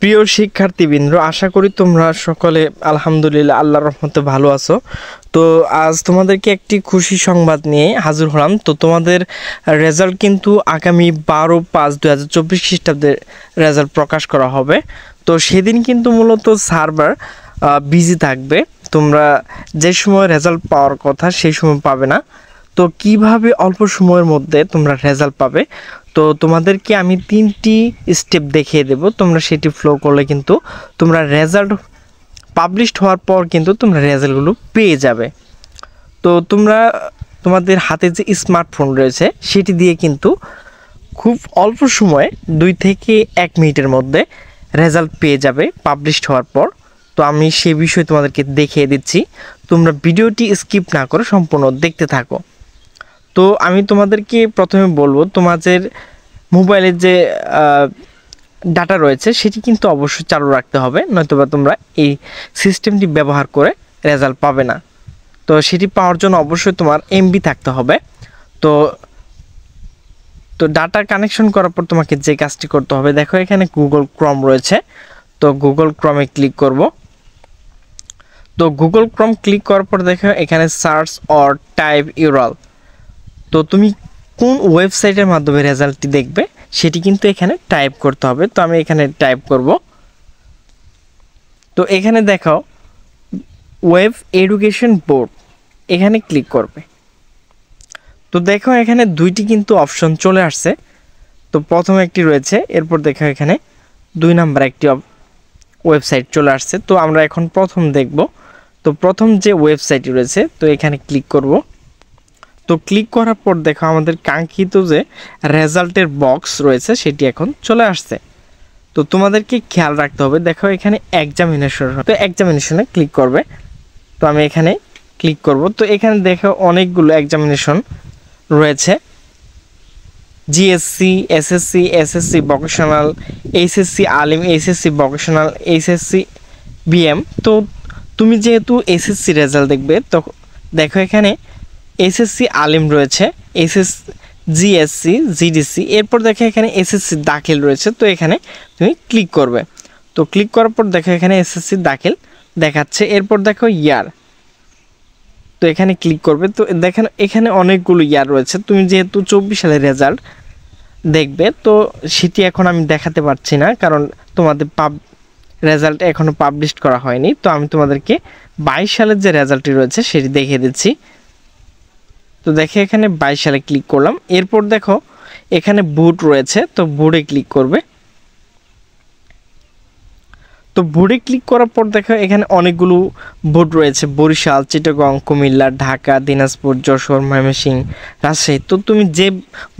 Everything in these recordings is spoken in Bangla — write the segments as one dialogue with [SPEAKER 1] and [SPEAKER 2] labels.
[SPEAKER 1] প্রিয় শিক্ষার্থীবৃন্দ, আশা করি তোমরা সকলে আলহামদুলিল্লাহ আল্লাহর রহমতে ভালো আছো। তো আজ তোমাদেরকে একটি খুশি সংবাদ নিয়ে হাজির হলাম। তো তোমাদের রেজাল্ট কিন্তু আগামী 12/5/2024 খ্রিস্টাব্দের রেজাল্ট প্রকাশ করা হবে। তো সেদিন কিন্তু মূলত সার্ভার বিজি থাকবে। তোমরা যে সময় রেজাল্ট পাওয়ার কথা সেই সময় পাবে না। তো কিভাবে অল্প সময়ের মধ্যে তোমরা রেজাল্ট পাবে, তো তোমাদেরকে আমি 3টি স্টেপ দেখিয়ে দেব। তোমরা সেটি ফলো করলে কিন্তু তোমরা রেজাল্ট পাবলিশড হওয়ার পর কিন্তু তোমরা রেজাল্টগুলো পেয়ে যাবে। তো তোমরা তোমাদের হাতে যে স্মার্টফোন রয়েছে সেটি দিয়ে কিন্তু খুব অল্প সময়ে 2 থেকে 1 মিনিটের মধ্যে রেজাল্ট পেয়ে যাবে পাবলিশড হওয়ার পর। তো আমি সে বিষয়ে তোমাদেরকে দেখিয়ে দিচ্ছি। তোমরা ভিডিওটি স্কিপ না করে সম্পূর্ণ দেখতে থাকো। তো আমি তোমাদেরকে প্রথমে বলবো, তোমাদের মোবাইলের যে ডাটা রয়েছে সেটি কিন্তু অবশ্যই চালু রাখতে হবে, নয়তোবা তোমরা এই সিস্টেমটি ব্যবহার করে রেজাল্ট পাবে না। তো সেটি পাওয়ার জন্য অবশ্যই তোমার এমবি থাকতে হবে। তো ডাটা কানেকশন করার পর তোমাকে যে কাজটি করতে হবে, দেখো এখানে গুগল ক্রোম রয়েছে। তো গুগল ক্রোমে ক্লিক করব। তো গুগল ক্রোম ক্লিক করার পর দেখো এখানে সার্চ অর টাইপ ইউআরএল। তো তুমি কোন ওয়েবসাইটের মাধ্যমে রেজাল্টটি দেখবে সেটি কিন্তু এখানে টাইপ করতে হবে। তো আমি এখানে টাইপ করব। তো এখানে দেখাও ওয়েব এডুকেশন বোর্ড, এখানে ক্লিক করবে। তো দেখো এখানে 2টি কিন্তু অপশন চলে আসছে। তো প্রথমে একটি রয়েছে, এরপর দেখো এখানে 2 নাম্বার একটি ওয়েবসাইট চলে আসছে। তো আমরা এখন প্রথম দেখব। তো প্রথম যে ওয়েবসাইটটি রয়েছে তো এখানে ক্লিক করব। তো ক্লিক করার পর দেখো আমাদের কাঙ্ক্ষিত যে রেজাল্টের বক্স রয়েছে সেটি এখন চলে আসছে। তো তোমাদেরকে খেয়াল রাখতে হবে, দেখো এখানে এক্সামিনেশন, তো এক্সামিনেশনে ক্লিক করবে। তো আমি এখানে ক্লিক করব। তো এখানে দেখো অনেকগুলো এক্সামিনেশন রয়েছে, JSC, SSC, SSC vocational, HSC Alim, HSC vocational, HSC BM. তো তুমি যেহেতু এসএসসি রেজাল্ট দেখবে, তো দেখো এখানে এসএসসি আলিম রয়েছে, জিএসসি, জিডিসি, এরপর দেখো এখানে এসএসসি দাখিল রয়েছে। তো এখানে তুমি ক্লিক করবে। তো ক্লিক করার পর দেখো এখানে এসএসসি দাখিল দেখাচ্ছে। এরপর দেখো ইয়ার, তো এখানে ক্লিক করবে। তো দেখেন এখানে অনেকগুলো ইয়ার রয়েছে। তুমি যেহেতু 24 সালের রেজাল্ট দেখবে, তো সেটি এখন আমি দেখাতে পারছি না, কারণ তোমাদের রেজাল্ট এখনও পাবলিশ করা হয়নি। তো আমি তোমাদেরকে 22 সালের যে রেজাল্টটি রয়েছে সেটি দেখিয়ে দিচ্ছি। তো দেখে এখানে 22 সালে ক্লিক করলাম। এরপর দেখো এখানে বোর্ড রয়েছে, তো বোর্ডে ক্লিক করবে। তো বোর্ডে ক্লিক করার পর দেখো এখানে অনেকগুলো বোর্ড রয়েছে, বরিশাল, চিটাগং, কুমিল্লা, ঢাকা, দিনাজপুর, যশোর, ময়মনসিংহ, রাজশাহী। তো তুমি যে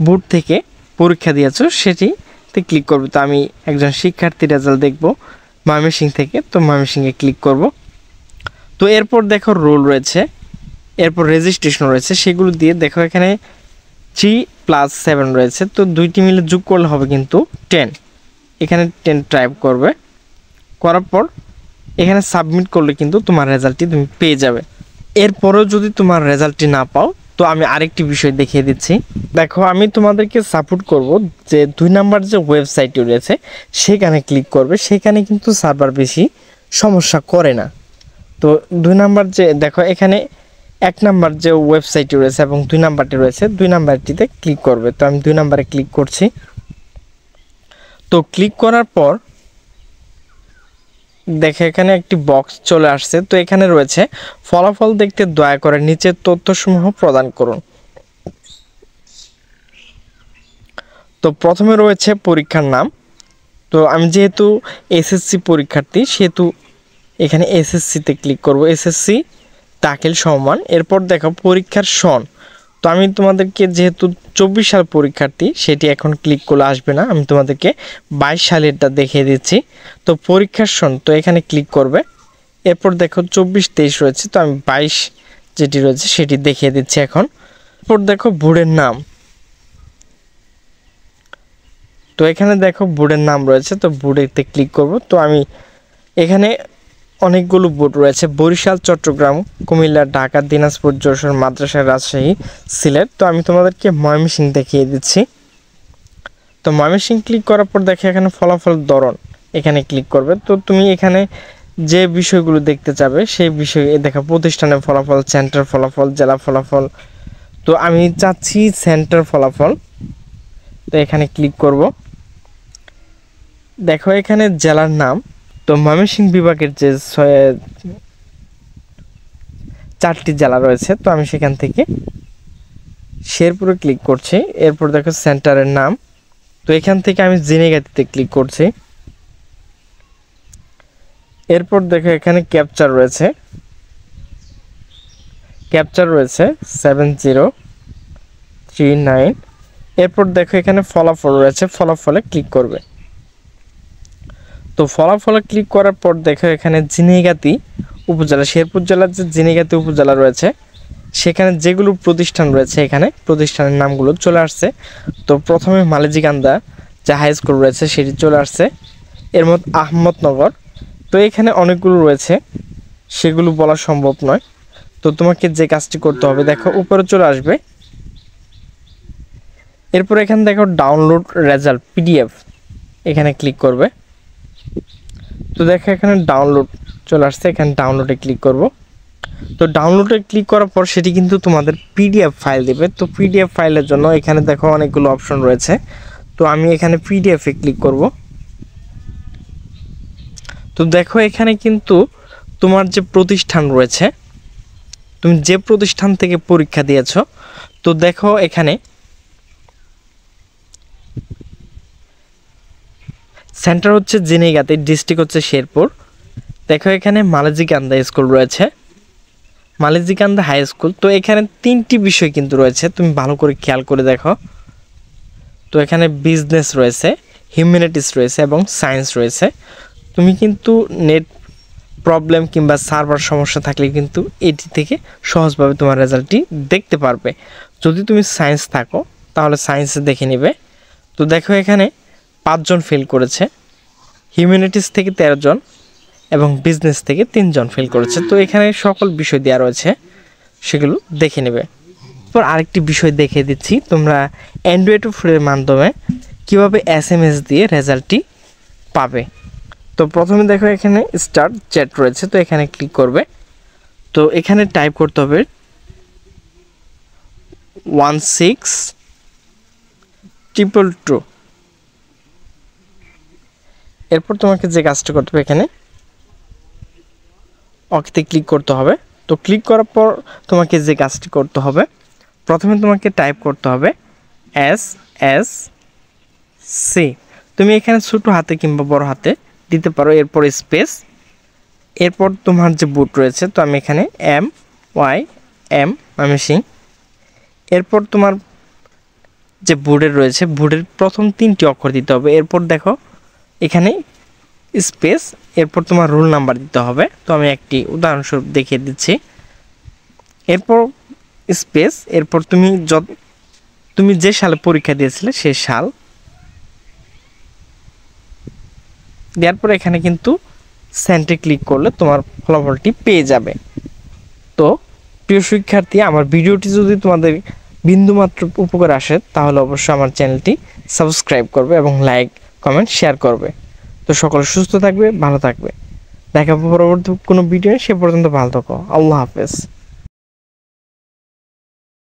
[SPEAKER 1] বোর্ড থেকে পরীক্ষা দিয়েছো সেটিতে ক্লিক করবে। তো আমি একজন শিক্ষার্থী রেজাল্ট দেখব ময়মনসিংহ থেকে, তো ময়মনসিংহে ক্লিক করব। তো এরপর দেখো রোল রয়েছে, এরপর রেজিস্ট্রেশন রয়েছে, সেগুলো দিয়ে দেখো এখানে 3+7 রয়েছে। তো 2টি মিলে যোগ করলে হবে কিন্তু 10। এখানে 10 টাইপ করবে, করার পর এখানে সাবমিট করলে কিন্তু তোমার রেজাল্টটি তুমি পেয়ে যাবে। এরপরেও যদি তোমার রেজাল্টটি না পাও, তো আমি আরেকটি বিষয় দেখিয়ে দিচ্ছি। দেখো আমি তোমাদেরকে সাপোর্ট করব যে 2 নাম্বার যে ওয়েবসাইটটি রয়েছে সেখানে ক্লিক করবে। সেখানে কিন্তু সার্ভার বেশি সমস্যা করে না। তো 2 নাম্বার যে দেখো এখানে 1 নাম্বার যে ওয়েবসাইটটি রয়েছে এবং 2 নাম্বারটি রয়েছে, 2 নাম্বারটিতে ক্লিক করবে। তো আমি 2 নাম্বারে ক্লিক করছি। তো ক্লিক করার পর দেখে এখানে একটি বক্স চলে আসছে। তো এখানে রয়েছে ফলাফল দেখতে দয়া করে নিচের তথ্যসমূহ প্রদান করুন। তো প্রথমে রয়েছে পরীক্ষার নাম। তো আমি যেহেতু এসএসসি পরীক্ষার্থী সেহেতু এখানে এসএসসিতে ক্লিক করব, এসএসসি দাখিল সম্মান। এরপর দেখো পরীক্ষার সন। তো আমি তোমাদেরকে যেহেতু 24 সাল পরীক্ষার্থী সেটি এখন ক্লিক করলে আসবে না, আমি তোমাদেরকে 22 সালেরটা দেখিয়ে দিচ্ছি। তো পরীক্ষার সন, তো এখানে ক্লিক করবে। এরপর দেখো 24-23 রয়েছে, তো আমি 22 যেটি রয়েছে সেটি দেখিয়ে দিচ্ছি এখন। এরপর দেখো বোর্ডের নাম। তো এখানে দেখো বোর্ডের নাম রয়েছে, তো বোর্ডেতে ক্লিক করব। তো আমি এখানে অনেকগুলো বোর্ড রয়েছে, বরিশাল, চট্টগ্রাম, কুমিল্লা, ঢাকা, দিনাজপুর, যশোর, মাদ্রাসা, রাজশাহী, সিলেট। তো আমি তোমাদেরকে ময়মনসিংহ দেখিয়ে দিচ্ছি। তো ময়মনসিংহ ক্লিক করার পর দেখে এখানে ফলাফল ধরন, এখানে ক্লিক করবে। তো তুমি এখানে যে বিষয়গুলো দেখতে চাবে সেই বিষয়ে দেখো প্রতিষ্ঠানের ফলাফল, সেন্টার ফলাফল, জেলা ফলাফল। তো আমি চাচ্ছি সেন্টার ফলাফল, তো এখানে ক্লিক করব। দেখো এখানে জেলার নাম, তো ময়মনসিংহ বিভাগের যে 4টি জেলা রয়েছে, তো আমি সেখান থেকে শেরপুরে ক্লিক করছি। এরপর দেখো সেন্টারের নাম, তো এখান থেকে আমি ঝিনাইগাতীতে ক্লিক করছি। এরপর দেখো এখানে ক্যাপচার রয়েছে 7039। এরপর দেখো এখানে ফলাফল রয়েছে, ফলাফলে ক্লিক করবে। তো ফলাফলে ক্লিক করার পর দেখো এখানে ঝিনাইগাতী উপজেলা, শেরপুর জেলার যে ঝিনাইগাতী উপজেলা রয়েছে সেখানে যেগুলো প্রতিষ্ঠান রয়েছে এখানে প্রতিষ্ঠানের নামগুলো চলে আসছে। তো প্রথমে মালেজিকান্দা যে হাই স্কুল রয়েছে সেটি চলে আসছে, এর মধ্যে আহমদনগর। তো এখানে অনেকগুলো রয়েছে, সেগুলো বলা সম্ভব নয়। তো তোমাকে যে কাজটি করতে হবে, দেখো উপরে চলে আসবে। এরপর এখানে দেখো ডাউনলোড রেজাল্ট পিডিএফ, এখানে ক্লিক করবে। তো দেখো এখানে ডাউনলোড চলে আসছে, এখানে ডাউনলোডে ক্লিক করব। তো ডাউনলোডে ক্লিক করার পর সেটি কিন্তু তোমাদের পিডিএফ ফাইল দেবে। তো পিডিএফ ফাইলের জন্য এখানে দেখো অনেকগুলো অপশন রয়েছে, তো আমি এখানে পিডিএফে ক্লিক করব। তো দেখো এখানে কিন্তু তোমার যে প্রতিষ্ঠান রয়েছে, তুমি যে প্রতিষ্ঠান থেকে পরীক্ষা দিয়েছো, তো দেখো এখানে সেন্টার হচ্ছে ঝিনাইগাতী, ডিস্ট্রিক্ট হচ্ছে শেরপুর। দেখো এখানে মালেজিকান্দা স্কুল রয়েছে, মালেজিকান্দা হাই স্কুল। তো এখানে 3টি বিষয় কিন্তু রয়েছে, তুমি ভালো করে খেয়াল করে দেখো। তো এখানে বিজনেস রয়েছে, হিউম্যানিটিস রয়েছে এবং সায়েন্স রয়েছে। তুমি কিন্তু নেট প্রবলেম কিংবা সার্ভার সমস্যা থাকলে কিন্তু এটি থেকে সহজভাবে তোমার রেজাল্টটি দেখতে পারবে। যদি তুমি সায়েন্স থাকো তাহলে সায়েন্সে দেখে নেবে। তো দেখো এখানে 5 জন ফেল করেছে, হিউম্যানিটিস থেকে 13 জন এবং বিজনেস থেকে 3 জন ফেল করেছে। তো এখানে সকল বিষয় দেওয়া রয়েছে, সেগুলো দেখে নেবে। তো আরেকটি বিষয় দেখিয়ে দিচ্ছি, তোমরা অ্যান্ড্রয়েড ফোনের মাধ্যমে কীভাবে SMS দিয়ে রেজাল্টটি পাবে। তো প্রথমে দেখো এখানে স্টার্ট চ্যাট রয়েছে, তো এখানে ক্লিক করবে। তো এখানে টাইপ করতে হবে 16222। এরপর তোমাকে যে কাজটা করতে হবে এখানে ওকেতে ক্লিক করতে হবে। তো ক্লিক করার পর তোমাকে যে কাজটি করতে হবে, প্রথমে তোমাকে টাইপ করতে হবে SSC। তুমি এখানে ছোটো হাতে কিংবা বড় হাতে দিতে পারো। এরপর স্পেস, এরপর তোমার যে বুট রয়েছে, তো আমি এখানে MYM ময়মনসিংহ। এরপর তোমার যে বোর্ডের রয়েছে, বোর্ডের প্রথম 3টি অক্ষর দিতে হবে। এরপর দেখো এখানে স্পেস, এরপর তোমার রোল নাম্বার দিতে হবে। তো আমি একটি উদাহরণস্বরূপ দেখিয়ে দিচ্ছি। এরপর স্পেস, এরপর তুমি যে সালে পরীক্ষা দিয়েছিলে সে সাল দেওয়ার পর এখানে কিন্তু সেন্টে ক্লিক করলে তোমার ফলাফলটি পেয়ে যাবে। তো প্রিয় শিক্ষার্থী, আমার ভিডিওটি যদি তোমাদের বিন্দুমাত্র উপকার আসে তাহলে অবশ্যই আমার চ্যানেলটি সাবস্ক্রাইব করবে এবং লাইক কমেন্ট শেয়ার করবে। তো সকলে সুস্থ থাকবে, ভালো থাকবে। দেখা পরবর্তী কোনো ভিডিও, সে পর্যন্ত ভালো থাকো। আল্লাহ হাফেজ।